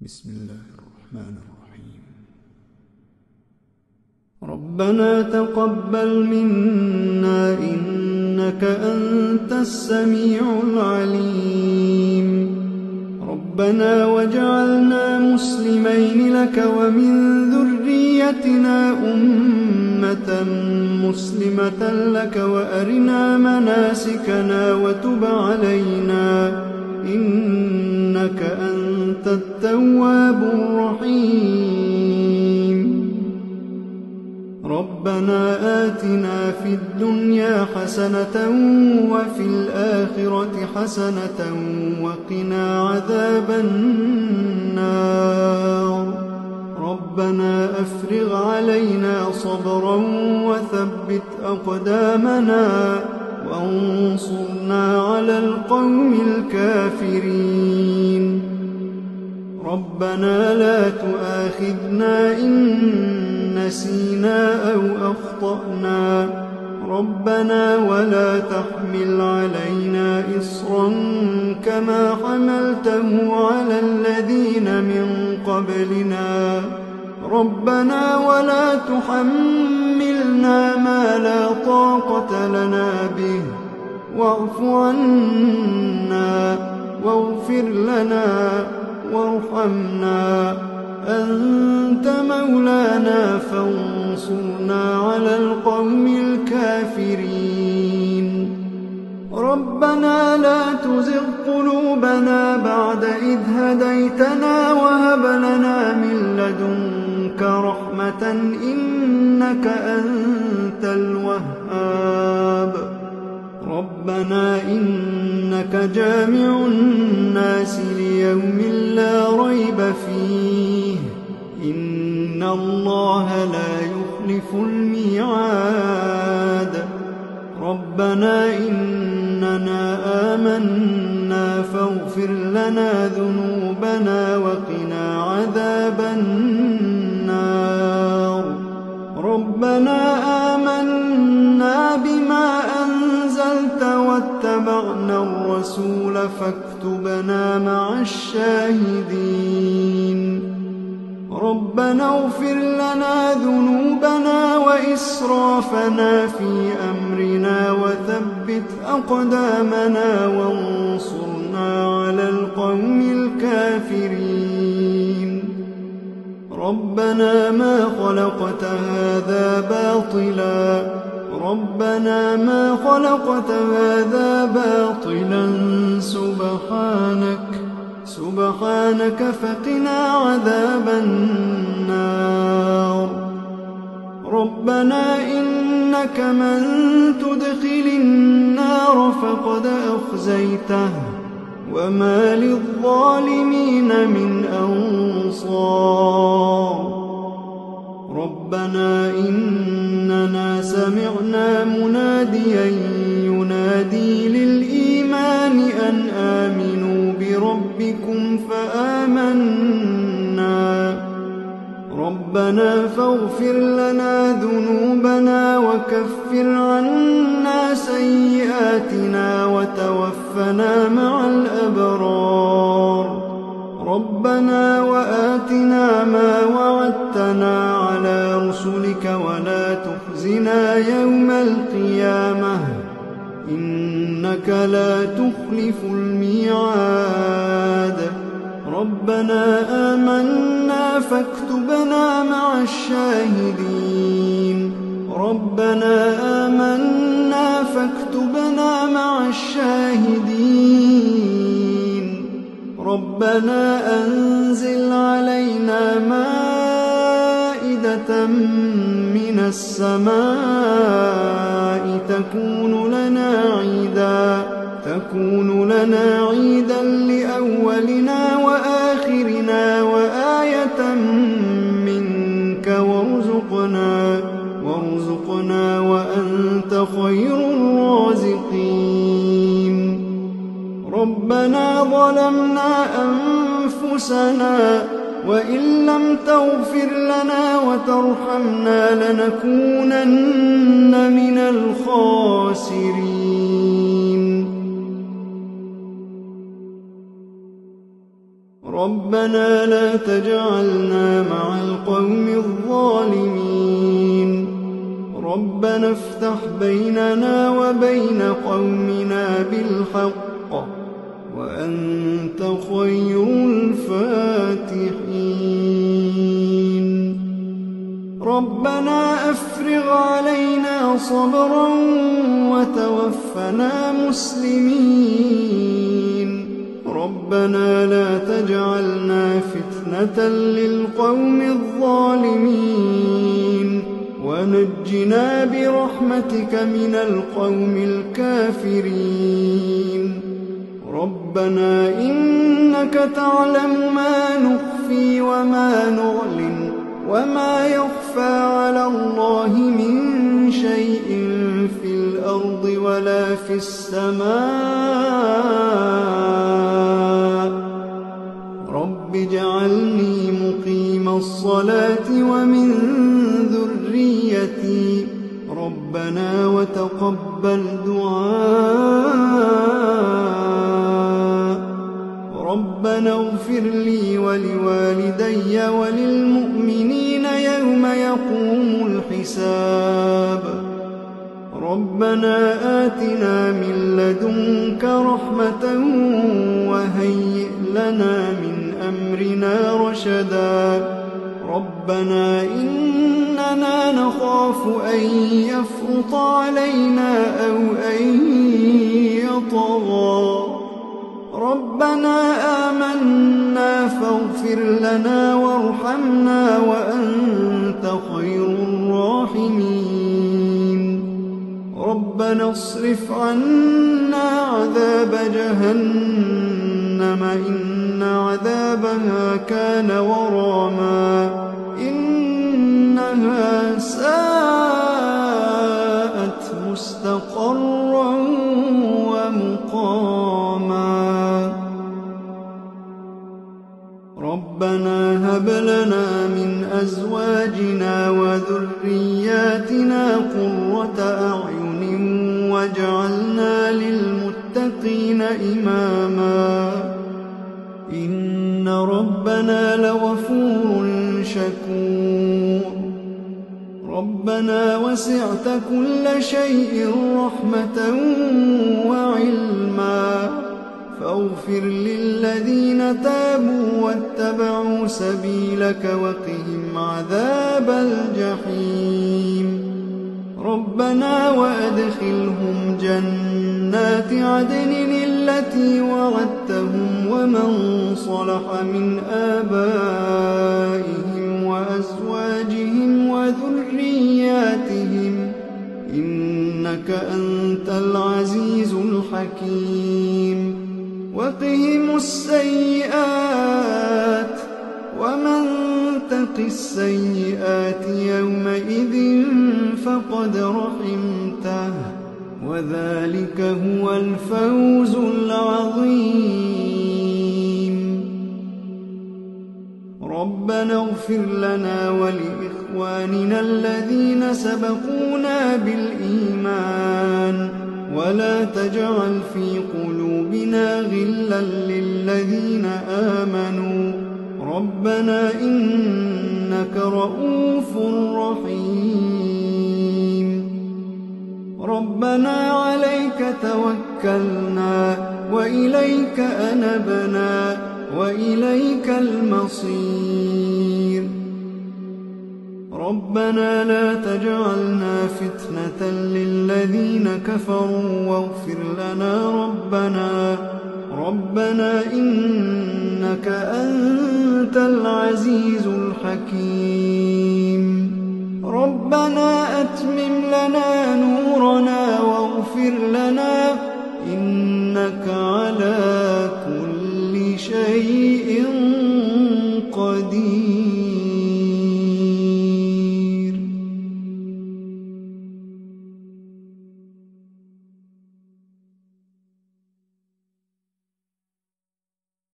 بسم الله الرحمن الرحيم. ربنا تقبل منا إنك أنت السميع العليم. ربنا واجعلنا مسلمين لك ومن ذريتنا أمة مسلمة لك وأرنا مناسكنا وتب علينا إنك أنت التواب الرحيم. ربنا آتنا في الدنيا حسنة وفي الآخرة حسنة وقنا عذاب النار. ربنا أفرغ علينا صبرا وثبت أقدامنا وانصرنا على القوم الكافرين. ربنا لا تؤاخذنا إن نسينا أو أخطأنا. ربنا ولا تحمل علينا إصرا كما حملته على الذين من قبلنا. ربنا ولا تحملنا ما لا طاقة لنا به واعف عنا واغفر لنا وارحمنا أنت مولانا فانصرنا على القوم الكافرين. ربنا لا تزغ قلوبنا بعد إذ هديتنا وهب لنا من لدنك رحمة إنك أنت الوهاب. ربنا إنك جامع الناس ليوم لا ريب فيه إن الله لا يخلف الميعاد. ربنا إننا آمنا فاغفر لنا ذنوبنا وقنا عذاب النار. ربنا آمنا بما أنزلت واتبعنا الرسول فاكتبنا مع الشاهدين. ربنا اغفر لنا ذنوبنا وإسرافنا في أمرنا وثبت أقدامنا وانصرنا على القوم الكافرين. ربنا ما خلقت هذا باطلا. ربنا ما خلقت هذا باطلا سبحانك فقنا عذاب النار. ربنا إنك من تدخل النار فقد أخزيته وما للظالمين من أنصار. ربنا إننا سمعنا مناديا ينادي للإيمان أن آمنوا بربكم فآمنا. ربنا فاغفر لنا ذنوبنا وكفر عنا سيئاتنا وتوفنا مع الأبرار. ربنا وآتنا ما وعدتنا على رسلك ولا تخزنا يوم القيامة إنك لا تخلف الميعاد. ربنا آمنا فاكتبنا مع الشاهدين. ربنا آمنا فاكتبنا مع الشاهدين. ربنا أنزل علينا مائدة من السماء تكون لنا عيدا لأولنا وآخرنا وآية منك وارزقنا وأنت خير الرازقين. ربنا ظلمنا أنفسنا وإن لم تغفر لنا وترحمنا لنكونن من الخاسرين. ربنا لا تجعلنا مع القوم الظالمين ربنا افتح بيننا وبين قومنا بالحق وأنت خير الفاتحين ربنا أفرغ علينا صبرا وتوفنا مسلمين ربنا لا تجعلنا فتنة للقوم الظالمين ونجنا برحمتك من القوم الكافرين ربنا إنك تعلم ما نخفي وما نعلن وما يخفى على الله من شيء في الأرض ولا في السماء رب اجعلني مقيم الصلاة ومن ذريتي ربنا وتقبل دعاء ربنا اغفر لي ولوالدي وللمؤمنين يوم يقوم الحساب ربنا آتنا من لدنك رحمة وهيئ لنا من أمرنا رشدا ربنا إننا نخاف أن يفرط علينا أو أن يطغى ربنا آمنا فاغفر لنا وارحمنا وأنت خير الراحمين ربنا اصرف عنا عذاب جهنم إن عذابها كان غراما إنها ساءت مستقرا ومقاما ربنا هب لنا من أزواجنا وذرياتنا قرة أعين واجعلنا للمتقين إماما إن ربنا لغفور شكور ربنا وسعت كل شيء رحمة وعلما فاغفر للذين تابوا واتبعوا سبيلك وقهم عذاب الجحيم ربنا وأدخلهم جنات عدن التي وعدتهم ومن صلح من آبائهم وأزواجهم وذرياتهم إنك أنت العزيز الحكيم وقهم السيئات ومن تق السيئات يومئذ فقد رحمته وذلك هو الفوز العظيم ربنا اغفر لنا ولإخواننا الذين سبقونا بالإيمان ولا تجعل في قلوبنا غلا للذين آمنوا ربنا إنك رؤوف رحيم ربنا عليك توكلنا وإليك أنبنا وإليك المصير ربنا لا تجعلنا فتنة للذين كفروا واغفر لنا ربنا إنك أنت العزيز الحكيم ربنا أتمم لنا نورنا واغفر لنا إنك على